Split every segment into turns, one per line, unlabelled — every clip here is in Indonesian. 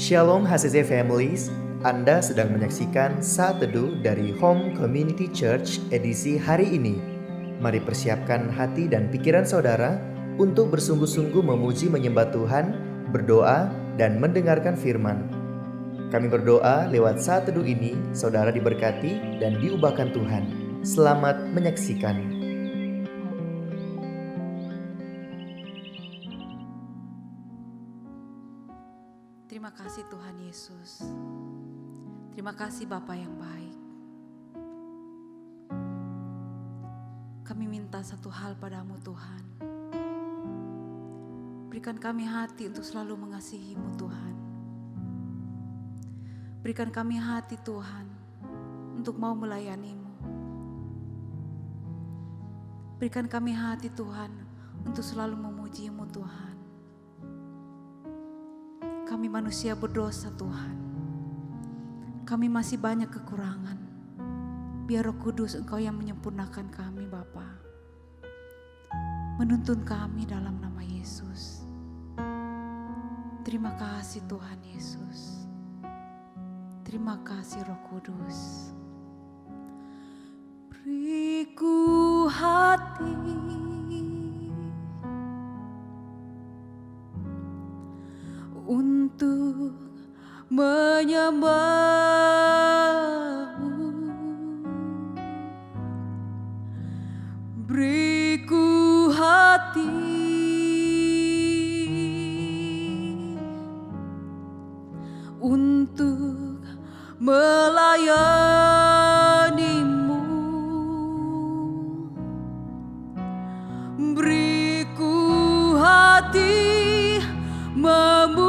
Shalom HCC Families, Anda sedang menyaksikan Saat Teduh dari Home Community Church edisi hari ini. Mari persiapkan hati dan pikiran saudara untuk bersungguh-sungguh memuji menyembah Tuhan, berdoa, dan mendengarkan firman. Kami berdoa lewat Saat Teduh ini, saudara diberkati dan diubahkan Tuhan. Selamat menyaksikan.
Terima kasih Tuhan Yesus. Terima kasih Bapa yang baik. Kami minta satu hal padamu Tuhan. Berikan kami hati untuk selalu mengasihi-Mu Tuhan. Berikan kami hati Tuhan untuk mau melayani-Mu. Berikan kami hati Tuhan untuk selalu memuji-Mu Tuhan. Kami manusia berdosa Tuhan. Kami masih banyak kekurangan. Biar Roh Kudus Engkau yang menyempurnakan kami Bapa. Menuntun kami dalam nama Yesus. Terima kasih Tuhan Yesus. Terima kasih Roh Kudus. Beriku hati untuk menyembah-Mu. Beriku hati untuk melayani-Mu. Beriku hati memuji-Mu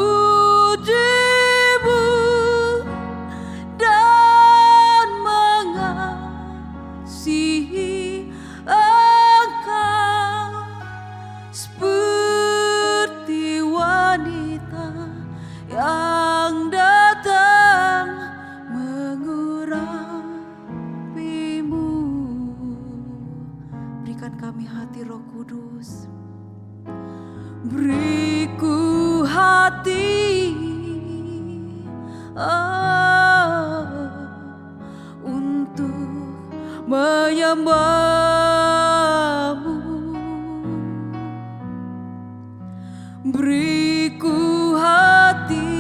dan mengasihi Engkau seperti wanita yang datang mengurapi-Mu. Berikan kami hati Roh Kudus. Beriku hati untuk menyembah-Mu. Beriku hati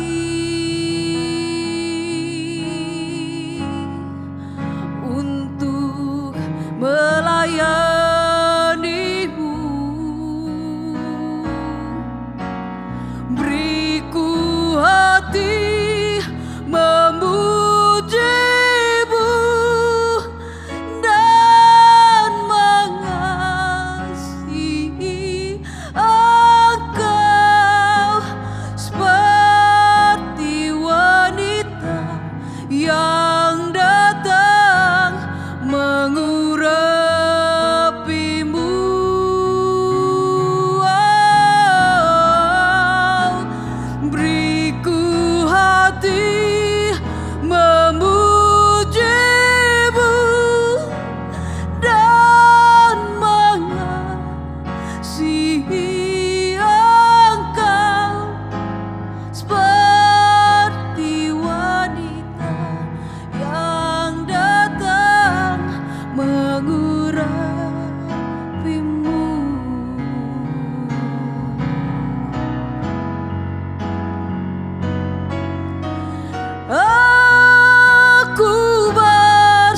untuk melayani-Mu. Beriku hati memuji-Mu dan mengasihi Engkau seperti wanita yang datang mengurapi-Mu. Beriku hati memuji-Mu dan mengasihi Engkau seperti wanita yang datang mengurapi-Mu. Aku berserah,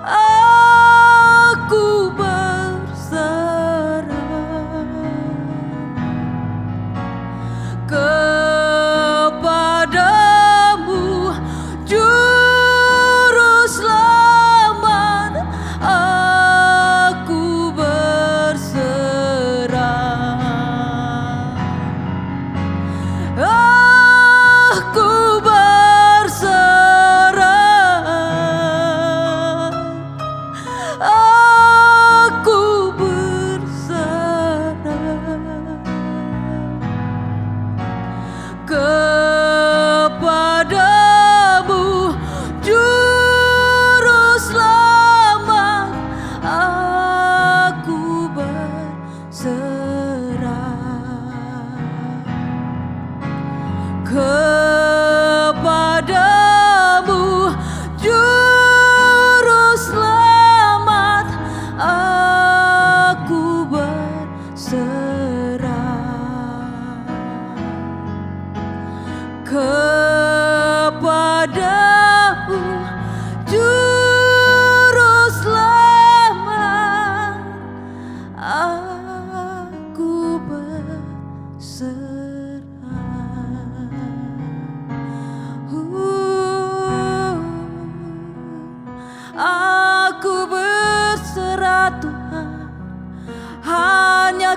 aku berserah kepadamu, Juru Selamat. Aku berserah. Aku berserah. Aku berserah kepadamu, Juru Selamat. Aku berserah.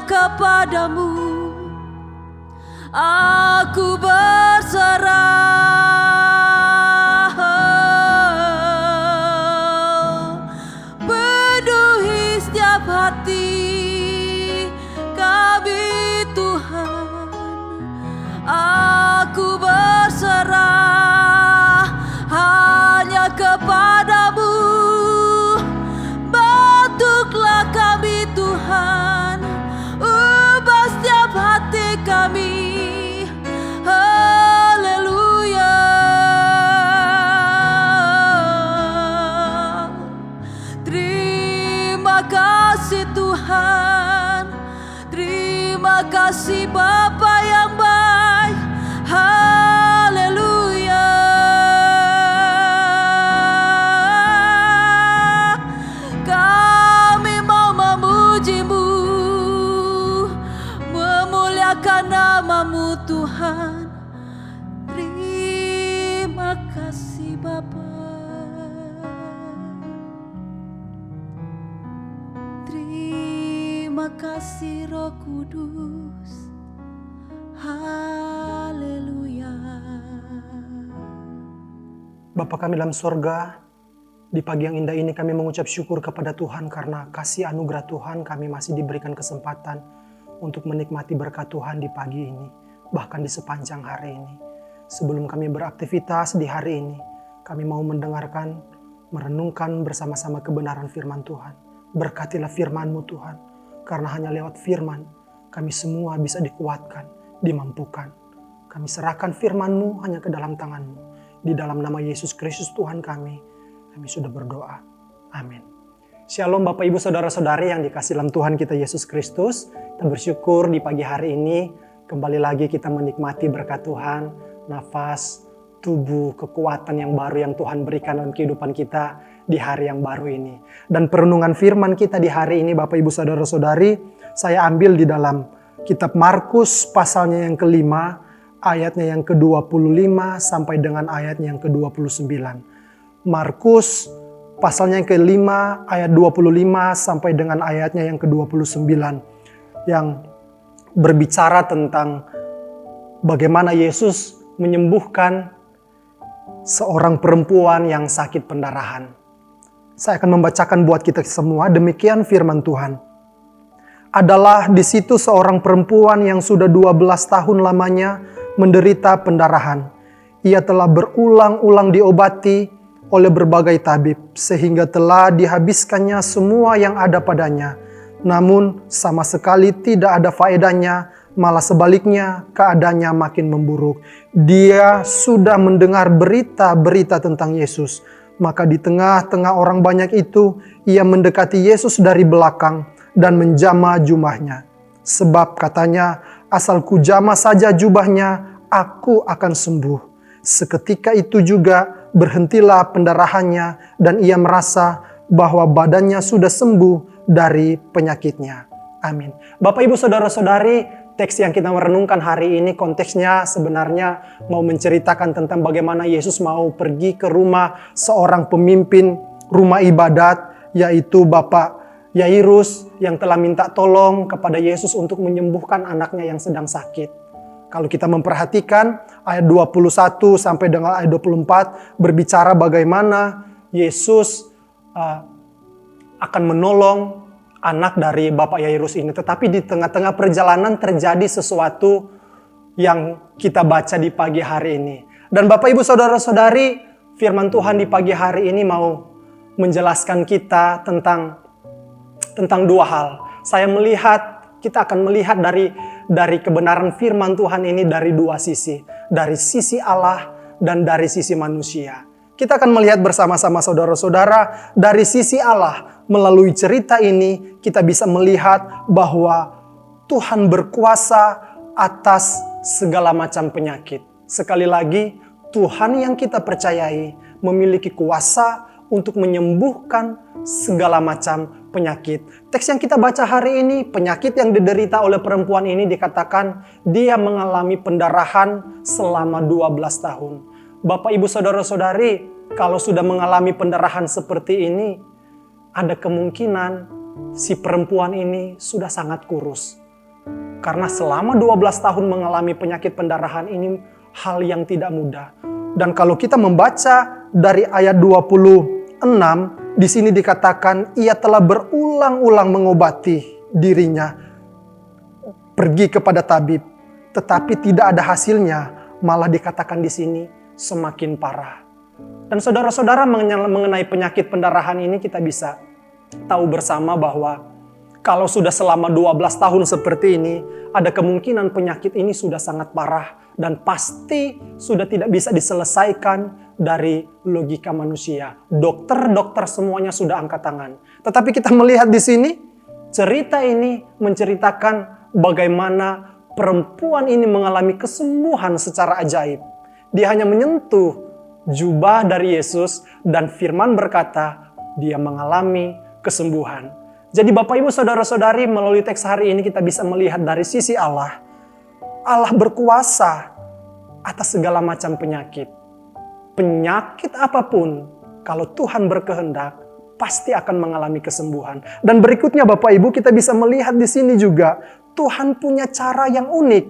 kepadamu aku berserah. Penuhi setiap hati kami Tuhan, aku berserah hanya kepadamu. Bentuklah kami Tuhan, ubah setiap hati kami. Haleluya. Terima kasih Tuhan, terima kasih Bapa yang baik. Haleluya. Kami mau memuji-Mu, memuliakan nama-Mu Tuhan. Terima kasih Bapa. Terima kasih Roh Kudus. Haleluya.
Bapa kami dalam sorga, di pagi yang indah ini kami mengucap syukur kepada Tuhan karena kasih anugerah Tuhan kami masih diberikan kesempatan untuk menikmati berkat Tuhan di pagi ini, bahkan di sepanjang hari ini. Sebelum kami beraktivitas di hari ini, kami mau mendengarkan, merenungkan bersama-sama kebenaran firman Tuhan. Berkatilah firman-Mu Tuhan, karena hanya lewat firman kami semua bisa dikuatkan, dimampukan. Kami serahkan firman-Mu hanya ke dalam tangan-Mu. Di dalam nama Yesus Kristus Tuhan kami sudah berdoa. Amin. Shalom Bapak Ibu Saudara-saudari yang dikasihi dalam Tuhan kita Yesus Kristus. Kita bersyukur di pagi hari ini kembali lagi kita menikmati berkat Tuhan, nafas, tubuh, kekuatan yang baru yang Tuhan berikan dalam kehidupan kita di hari yang baru ini. Dan perenungan firman kita di hari ini Bapak Ibu Saudara-saudari, saya ambil di dalam kitab Markus pasalnya yang kelima, ayatnya yang ke-25 sampai dengan ayatnya yang ke-29. Markus pasalnya yang kelima, ayat 25 sampai dengan ayatnya yang ke-29. Yang berbicara tentang bagaimana Yesus menyembuhkan seorang perempuan yang sakit pendarahan. Saya akan membacakan buat kita semua, demikian firman Tuhan. Adalah di situ seorang perempuan yang sudah 12 tahun lamanya menderita pendarahan. Ia telah berulang-ulang diobati oleh berbagai tabib, sehingga telah dihabiskannya semua yang ada padanya. Namun sama sekali tidak ada faedahnya, malah sebaliknya keadaannya makin memburuk. Dia sudah mendengar berita-berita tentang Yesus. Maka di tengah-tengah orang banyak itu, ia mendekati Yesus dari belakang dan menjamah jubahnya. Sebab katanya, asal kujamah saja jubahnya, aku akan sembuh. Seketika itu juga berhentilah pendarahannya dan ia merasa bahwa badannya sudah sembuh dari penyakitnya. Amin. Bapak Ibu Saudara-saudari, teks yang kita merenungkan hari ini konteksnya sebenarnya mau menceritakan tentang bagaimana Yesus mau pergi ke rumah seorang pemimpin rumah ibadat, yaitu Bapak Yairus yang telah minta tolong kepada Yesus untuk menyembuhkan anaknya yang sedang sakit. Kalau kita memperhatikan ayat 21 sampai dengan ayat 24 berbicara bagaimana Yesus akan menolong anak dari Bapak Yairus ini. Tetapi di tengah-tengah perjalanan terjadi sesuatu yang kita baca di pagi hari ini. Dan Bapak Ibu Saudara-saudari, firman Tuhan di pagi hari ini mau menjelaskan kita tentang dua hal. Kita akan melihat dari kebenaran firman Tuhan ini dari dua sisi. Dari sisi Allah dan dari sisi manusia. Kita akan melihat bersama-sama saudara-saudara dari sisi Allah. Melalui cerita ini kita bisa melihat bahwa Tuhan berkuasa atas segala macam penyakit. Sekali lagi, Tuhan yang kita percayai memiliki kuasa untuk menyembuhkan segala macam penyakit. Teks yang kita baca hari ini, penyakit yang diderita oleh perempuan ini dikatakan dia mengalami pendarahan selama 12 tahun. Bapak, Ibu, Saudara-saudari, kalau sudah mengalami pendarahan seperti ini, ada kemungkinan si perempuan ini sudah sangat kurus. Karena selama 12 tahun mengalami penyakit pendarahan ini hal yang tidak mudah. Dan kalau kita membaca dari ayat 26, di sini dikatakan ia telah berulang-ulang mengobati dirinya, pergi kepada tabib, tetapi tidak ada hasilnya, malah dikatakan di sini semakin parah. Dan saudara-saudara, mengenai penyakit pendarahan ini kita bisa tahu bersama bahwa kalau sudah selama 12 tahun seperti ini, ada kemungkinan penyakit ini sudah sangat parah dan pasti sudah tidak bisa diselesaikan dari logika manusia. Dokter-dokter semuanya sudah angkat tangan. Tetapi kita melihat di sini, cerita ini menceritakan bagaimana perempuan ini mengalami kesembuhan secara ajaib. Dia hanya menyentuh jubah dari Yesus dan firman berkata, dia mengalami kesembuhan. Jadi Bapak Ibu Saudara-saudari, melalui teks hari ini kita bisa melihat dari sisi Allah. Allah berkuasa atas segala macam penyakit. Penyakit apapun, kalau Tuhan berkehendak, pasti akan mengalami kesembuhan. Dan berikutnya Bapak Ibu, kita bisa melihat di sini juga, Tuhan punya cara yang unik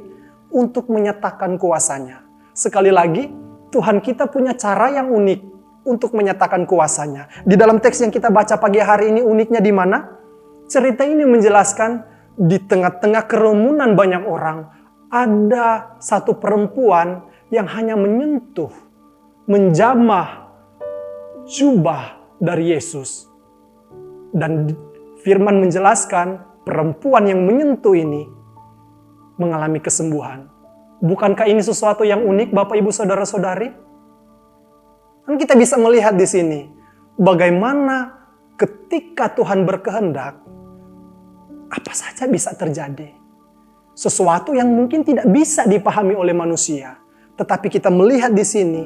untuk menyatakan kuasanya. Sekali lagi, Tuhan kita punya cara yang unik untuk menyatakan kuasanya. Di dalam teks yang kita baca pagi hari ini, uniknya di mana? Cerita ini menjelaskan di tengah-tengah kerumunan banyak orang, ada satu perempuan yang hanya menyentuh, menjamah jubah dari Yesus. Dan firman menjelaskan perempuan yang menyentuh ini mengalami kesembuhan. Bukankah ini sesuatu yang unik Bapak Ibu Saudara-saudari? Kan kita bisa melihat di sini bagaimana ketika Tuhan berkehendak, apa saja bisa terjadi. Sesuatu yang mungkin tidak bisa dipahami oleh manusia. Tetapi kita melihat di sini,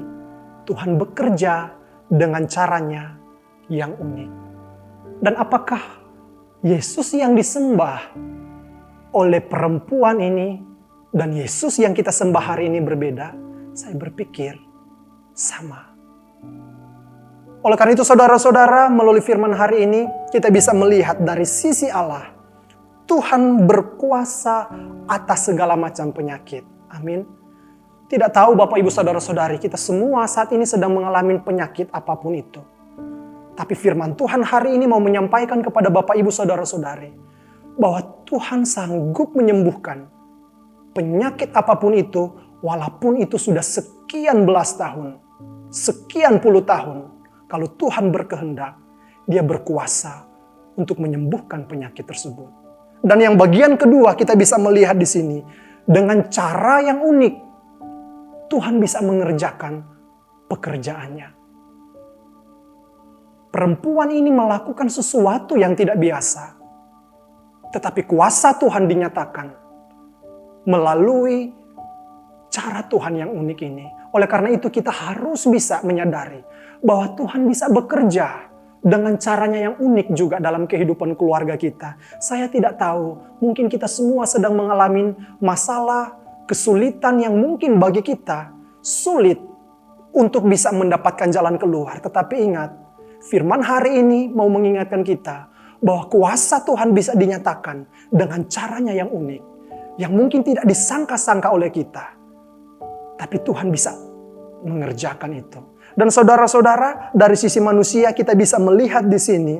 Tuhan bekerja dengan caranya yang unik. Dan apakah Yesus yang disembah oleh perempuan ini dan Yesus yang kita sembah hari ini berbeda? Saya berpikir sama. Oleh karena itu saudara-saudara, melalui firman hari ini kita bisa melihat dari sisi Allah, Tuhan berkuasa atas segala macam penyakit. Amin. Tidak tahu Bapak Ibu Saudara-saudari, kita semua saat ini sedang mengalami penyakit apapun itu. Tapi firman Tuhan hari ini mau menyampaikan kepada Bapak Ibu Saudara-saudari bahwa Tuhan sanggup menyembuhkan penyakit apapun itu, walaupun itu sudah sekian belas tahun, sekian puluh tahun. Kalau Tuhan berkehendak, Dia berkuasa untuk menyembuhkan penyakit tersebut. Dan yang bagian kedua kita bisa melihat di sini, dengan cara yang unik, Tuhan bisa mengerjakan pekerjaannya. Perempuan ini melakukan sesuatu yang tidak biasa. Tetapi kuasa Tuhan dinyatakan melalui cara Tuhan yang unik ini. Oleh karena itu kita harus bisa menyadari bahwa Tuhan bisa bekerja dengan caranya yang unik juga dalam kehidupan keluarga kita. Saya tidak tahu, mungkin kita semua sedang mengalami masalah, kesulitan yang mungkin bagi kita sulit untuk bisa mendapatkan jalan keluar. Tetapi ingat, firman hari ini mau mengingatkan kita bahwa kuasa Tuhan bisa dinyatakan dengan caranya yang unik, yang mungkin tidak disangka-sangka oleh kita. Tapi Tuhan bisa mengerjakan itu. Dan saudara-saudara, dari sisi manusia kita bisa melihat di sini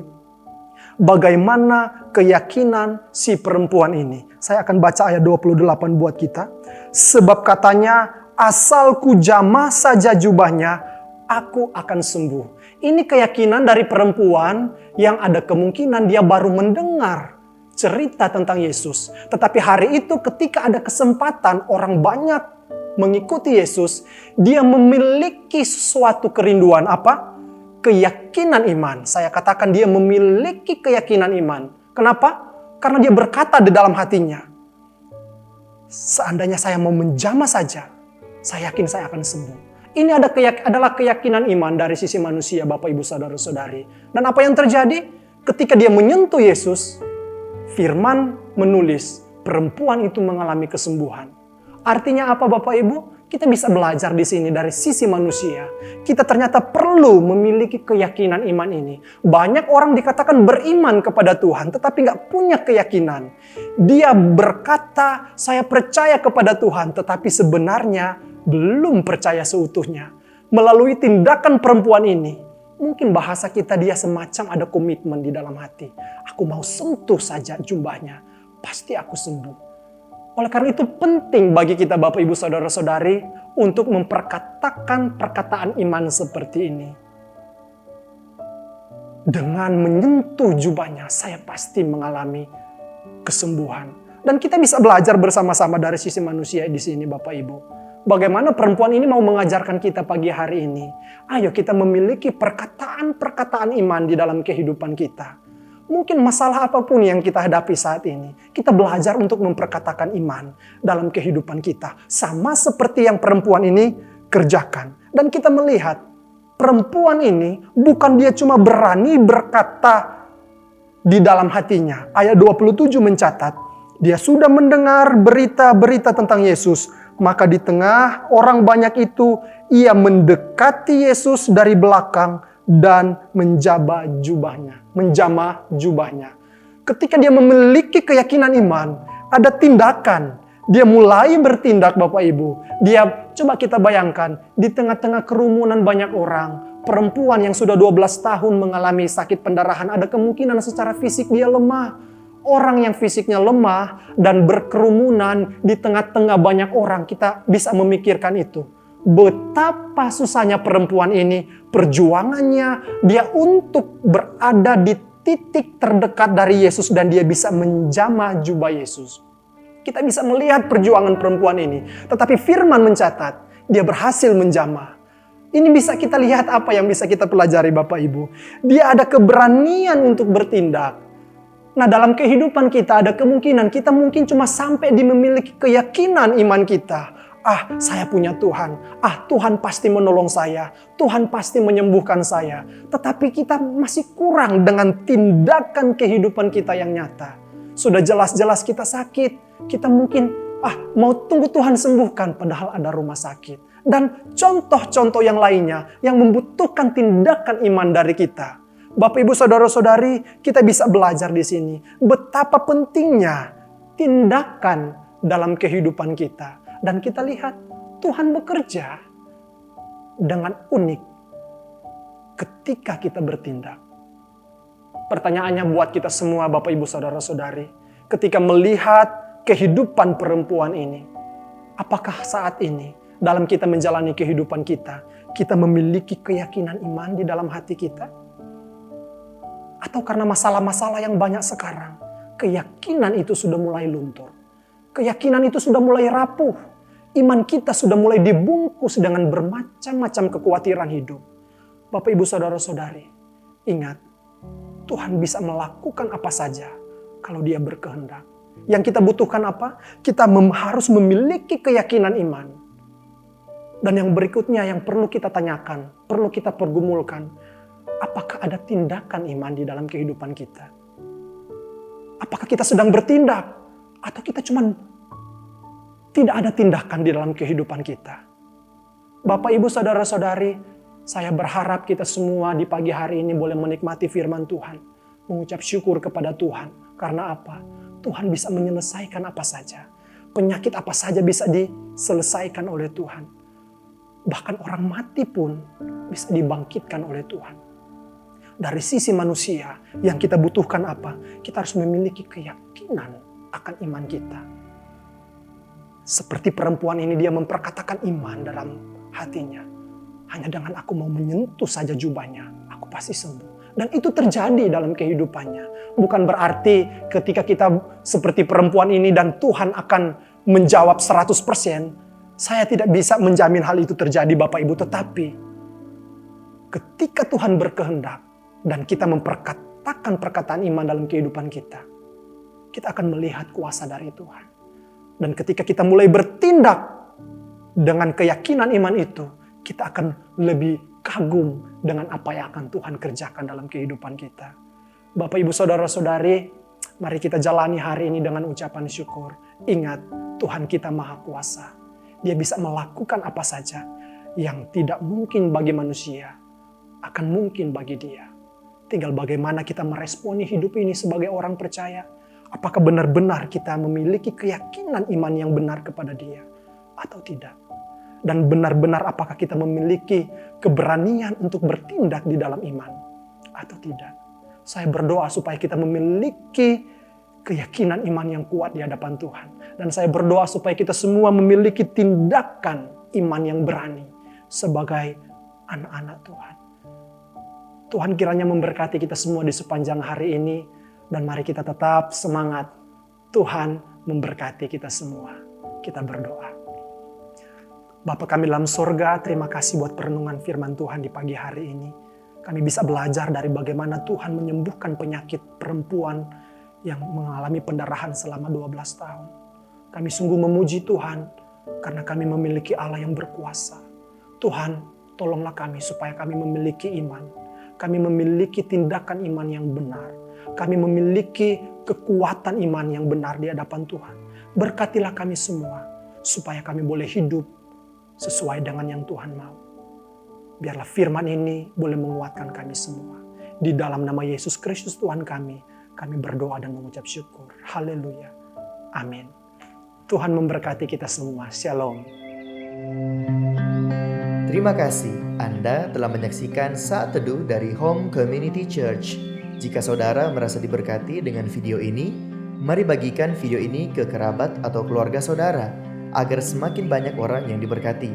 bagaimana keyakinan si perempuan ini. Saya akan baca ayat 28 buat kita. Sebab katanya, asal ku jamah saja jubahnya, aku akan sembuh. Ini keyakinan dari perempuan yang ada kemungkinan dia baru mendengar cerita tentang Yesus. Tetapi hari itu ketika ada kesempatan orang banyak mengikuti Yesus, dia memiliki suatu kerinduan apa? Keyakinan iman. Saya katakan dia memiliki keyakinan iman. Kenapa? Karena dia berkata di dalam hatinya, seandainya saya mau menjamah saja, saya yakin saya akan sembuh. Ini adalah keyakinan iman dari sisi manusia, Bapak Ibu Saudara-saudari. Dan apa yang terjadi? Ketika dia menyentuh Yesus, firman menulis, perempuan itu mengalami kesembuhan. Artinya apa Bapak Ibu? Kita bisa belajar di sini dari sisi manusia. Kita ternyata perlu memiliki keyakinan iman ini. Banyak orang dikatakan beriman kepada Tuhan, tetapi nggak punya keyakinan. Dia berkata, saya percaya kepada Tuhan, tetapi sebenarnya belum percaya seutuhnya. Melalui tindakan perempuan ini, mungkin bahasa kita dia semacam ada komitmen di dalam hati. Aku mau sentuh saja jubahnya, pasti aku sembuh. Oleh karena itu penting bagi kita Bapak Ibu Saudara-saudari untuk memperkatakan perkataan iman seperti ini. Dengan menyentuh jubahnya, saya pasti mengalami kesembuhan. Dan kita bisa belajar bersama-sama dari sisi manusia di sini Bapak Ibu. Bagaimana perempuan ini mau mengajarkan kita pagi hari ini. Ayo kita memiliki perkataan-perkataan iman di dalam kehidupan kita. Mungkin masalah apapun yang kita hadapi saat ini, kita belajar untuk memperkatakan iman dalam kehidupan kita. Sama seperti yang perempuan ini kerjakan. Dan kita melihat perempuan ini bukan dia cuma berani berkata di dalam hatinya. Ayat 27 mencatat, dia sudah mendengar berita-berita tentang Yesus. Maka di tengah orang banyak itu, ia mendekati Yesus dari belakang dan menjamah jubahnya. Ketika dia memiliki keyakinan iman, ada tindakan. Dia mulai bertindak Bapak Ibu. Dia coba kita bayangkan, di tengah-tengah kerumunan banyak orang, perempuan yang sudah 12 tahun mengalami sakit pendarahan, ada kemungkinan secara fisik dia lemah. Orang yang fisiknya lemah dan berkerumunan di tengah-tengah banyak orang, kita bisa memikirkan itu. Betapa susahnya perempuan ini, perjuangannya dia untuk berada di titik terdekat dari Yesus dan dia bisa menjamah jubah Yesus. Kita bisa melihat perjuangan perempuan ini. Tetapi firman mencatat, dia berhasil menjamah. Ini bisa kita lihat apa yang bisa kita pelajari Bapak Ibu. Dia ada keberanian untuk bertindak. Nah dalam kehidupan kita ada kemungkinan kita mungkin cuma sampai di memiliki keyakinan iman kita. Saya punya Tuhan. Tuhan pasti menolong saya. Tuhan pasti menyembuhkan saya. Tetapi kita masih kurang dengan tindakan kehidupan kita yang nyata. Sudah jelas-jelas kita sakit. Kita mungkin mau tunggu Tuhan sembuhkan padahal ada rumah sakit. Dan contoh-contoh yang lainnya yang membutuhkan tindakan iman dari kita. Bapak Ibu Saudara-saudari, kita bisa belajar di sini betapa pentingnya tindakan dalam kehidupan kita. Dan kita lihat Tuhan bekerja dengan unik ketika kita bertindak. Pertanyaannya buat kita semua Bapak Ibu Saudara-saudari, ketika melihat kehidupan perempuan ini, apakah saat ini dalam kita menjalani kehidupan kita, kita memiliki keyakinan iman di dalam hati kita? Atau karena masalah-masalah yang banyak sekarang, keyakinan itu sudah mulai luntur. Keyakinan itu sudah mulai rapuh. Iman kita sudah mulai dibungkus dengan bermacam-macam kekhawatiran hidup. Bapak Ibu Saudara-saudari, ingat, Tuhan bisa melakukan apa saja kalau Dia berkehendak. Yang kita butuhkan apa? Kita harus memiliki keyakinan iman. Dan yang berikutnya yang perlu kita tanyakan, perlu kita pergumulkan, apakah ada tindakan iman di dalam kehidupan kita? Apakah kita sedang bertindak? Atau kita cuma tidak ada tindakan di dalam kehidupan kita? Bapak, Ibu, Saudara-saudari, saya berharap kita semua di pagi hari ini boleh menikmati firman Tuhan. Mengucap syukur kepada Tuhan. Karena apa? Tuhan bisa menyelesaikan apa saja. Penyakit apa saja bisa diselesaikan oleh Tuhan. Bahkan orang mati pun bisa dibangkitkan oleh Tuhan. Dari sisi manusia yang kita butuhkan apa? Kita harus memiliki keyakinan akan iman kita. Seperti perempuan ini, dia memperkatakan iman dalam hatinya. Hanya dengan aku mau menyentuh saja jubahnya, aku pasti sembuh. Dan itu terjadi dalam kehidupannya. Bukan berarti ketika kita seperti perempuan ini dan Tuhan akan menjawab 100%. Saya tidak bisa menjamin hal itu terjadi Bapak Ibu. Tetapi ketika Tuhan berkehendak dan kita memperkatakan perkataan iman dalam kehidupan kita, kita akan melihat kuasa dari Tuhan. Dan ketika kita mulai bertindak dengan keyakinan iman itu, kita akan lebih kagum dengan apa yang akan Tuhan kerjakan dalam kehidupan kita. Bapak, Ibu, Saudara-saudari, mari kita jalani hari ini dengan ucapan syukur. Ingat, Tuhan kita Maha Kuasa. Dia bisa melakukan apa saja yang tidak mungkin bagi manusia, akan mungkin bagi Dia. Tinggal bagaimana kita meresponi hidup ini sebagai orang percaya. Apakah benar-benar kita memiliki keyakinan iman yang benar kepada Dia atau tidak? Dan benar-benar apakah kita memiliki keberanian untuk bertindak di dalam iman atau tidak? Saya berdoa supaya kita memiliki keyakinan iman yang kuat di hadapan Tuhan. Dan saya berdoa supaya kita semua memiliki tindakan iman yang berani sebagai anak-anak Tuhan. Tuhan kiranya memberkati kita semua di sepanjang hari ini. Dan mari kita tetap semangat. Tuhan memberkati kita semua. Kita berdoa. Bapa kami dalam sorga, terima kasih buat perenungan firman Tuhan di pagi hari ini. Kami bisa belajar dari bagaimana Tuhan menyembuhkan penyakit perempuan yang mengalami pendarahan selama 12 tahun. Kami sungguh memuji Tuhan karena kami memiliki Allah yang berkuasa. Tuhan, tolonglah kami supaya kami memiliki iman. Kami memiliki tindakan iman yang benar. Kami memiliki kekuatan iman yang benar di hadapan Tuhan. Berkatilah kami semua supaya kami boleh hidup sesuai dengan yang Tuhan mau. Biarlah firman ini boleh menguatkan kami semua. Di dalam nama Yesus Kristus Tuhan kami berdoa dan mengucap syukur. Haleluya. Amin. Tuhan memberkati kita semua. Shalom.
Terima kasih Anda telah menyaksikan Saat Teduh dari Home Community Church. Jika saudara merasa diberkati dengan video ini, mari bagikan video ini ke kerabat atau keluarga saudara, agar semakin banyak orang yang diberkati.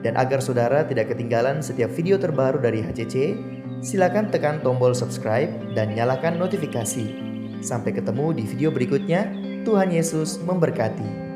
Dan agar saudara tidak ketinggalan setiap video terbaru dari HCC, silakan tekan tombol subscribe dan nyalakan notifikasi. Sampai ketemu di video berikutnya. Tuhan Yesus memberkati.